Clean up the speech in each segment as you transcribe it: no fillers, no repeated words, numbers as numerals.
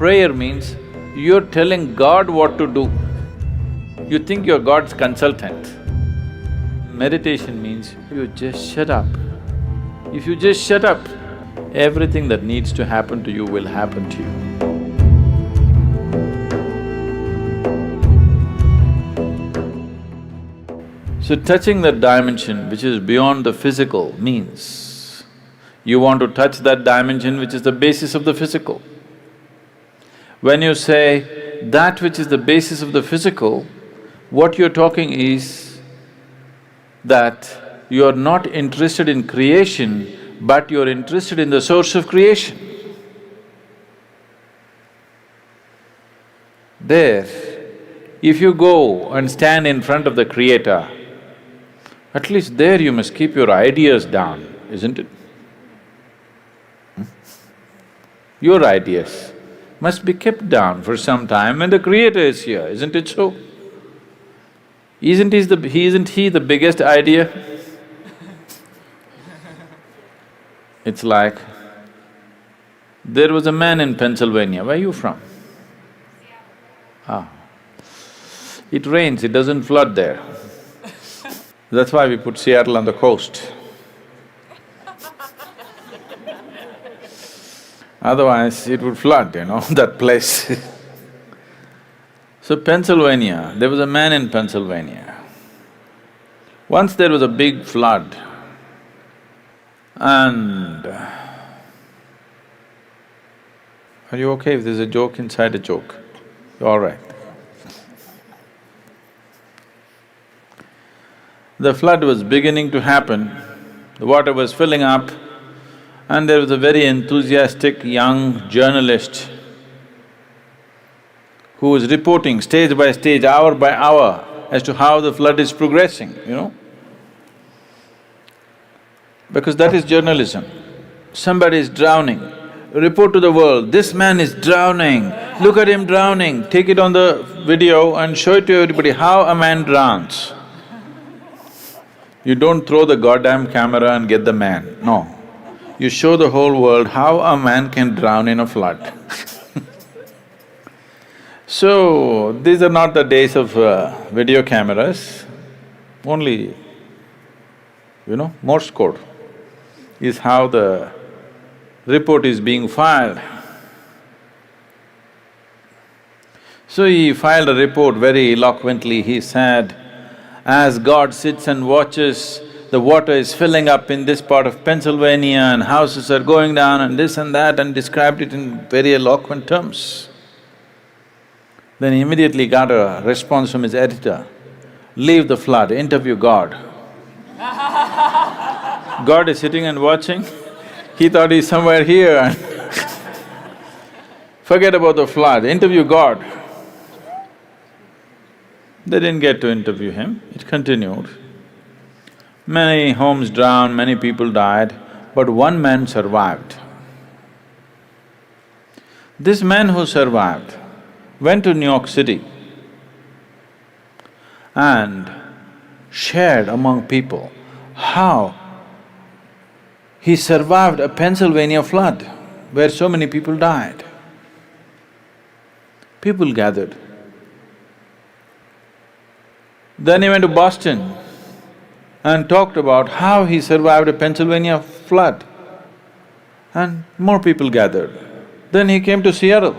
Prayer means you're telling God what to do. You think you're God's consultant. Meditation means you just shut up. If you just shut up, everything that needs to happen to you will happen to you. So touching that dimension which is beyond the physical means you want to touch that dimension which is the basis of the physical. When you say that which is the basis of the physical, what you're talking is that you're not interested in creation, but you're interested in the source of creation. There, if you go and stand in front of the Creator, at least there you must keep your ideas down, isn't it? Your ideas must be kept down for some time when the Creator is here, isn't it so? Isn't he the biggest idea? It's like, there was a man in Pennsylvania, where are you from? Ah. It rains, it doesn't flood there. That's why we put Seattle on the coast. Otherwise, it would flood, that place. So Pennsylvania, there was a man in Pennsylvania. Once there was a big flood and… Are you okay if there's a joke inside a joke? You're all right. The flood was beginning to happen, the water was filling up, and there was a very enthusiastic young journalist who was reporting stage by stage, hour by hour as to how the flood is progressing, Because that is journalism. Somebody is drowning, report to the world, this man is drowning, look at him drowning, take it on the video and show it to everybody how a man drowns. You don't throw the goddamn camera and get the man, no. You show the whole world how a man can drown in a flood. So, these are not the days of video cameras, only, Morse code is how the report is being filed. So he filed a report very eloquently, he said, as God sits and watches, the water is filling up in this part of Pennsylvania and houses are going down and this and that, and described it in very eloquent terms. Then he immediately got a response from his editor, leave the flood, interview God. God is sitting and watching, he thought he's somewhere here and forget about the flood, interview God. They didn't get to interview him, it continued. Many homes drowned, many people died, but one man survived. This man who survived went to New York City and shared among people how he survived a Pennsylvania flood where so many people died. People gathered. Then he went to Boston and talked about how he survived a Pennsylvania flood, and more people gathered. Then he came to Seattle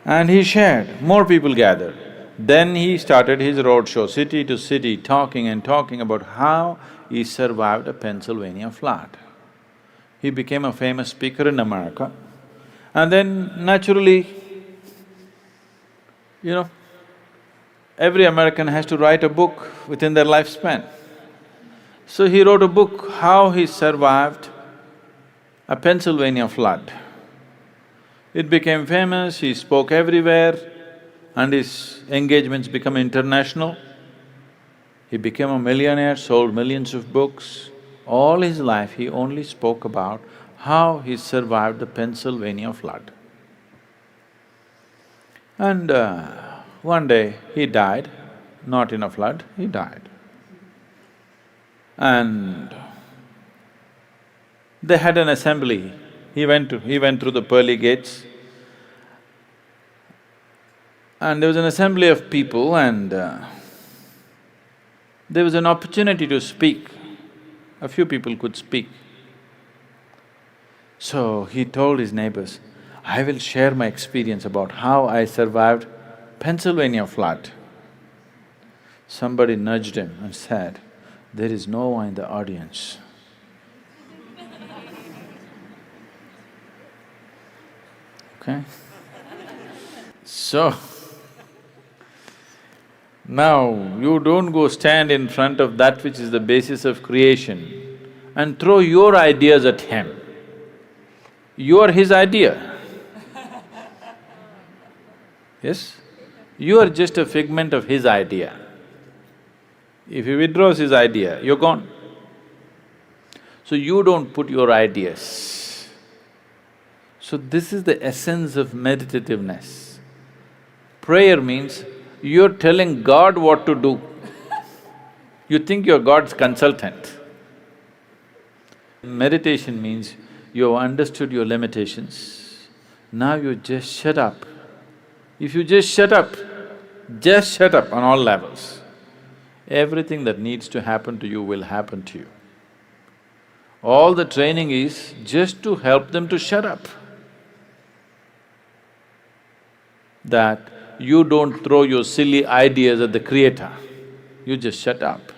and he shared, more people gathered. Then he started his roadshow, city to city, talking and talking about how he survived a Pennsylvania flood. He became a famous speaker in America, and then naturally, every American has to write a book within their lifespan. So he wrote a book, how he survived a Pennsylvania flood. It became famous, he spoke everywhere, and his engagements became international. He became a millionaire, sold millions of books. All his life he only spoke about how he survived the Pennsylvania flood. And one day he died, not in a flood, he died. And they had an assembly. He went through the pearly gates And there was an assembly of people and there was an opportunity to speak. A few people could speak. So he told his neighbors, I will share my experience about how I survived Pennsylvania flood. Somebody nudged him and said, there is no one in the audience. Okay? So, now you don't go stand in front of that which is the basis of creation and throw your ideas at him. You are his idea. Yes? You are just a figment of his idea. If he withdraws his idea, you're gone. So you don't put your ideas. So this is the essence of meditativeness. Prayer means you're telling God what to do. You think you're God's consultant. Meditation means you have understood your limitations, now you just shut up. If you just shut up on all levels, everything that needs to happen to you will happen to you. All the training is just to help them to shut up. That you don't throw your silly ideas at the Creator, you just shut up.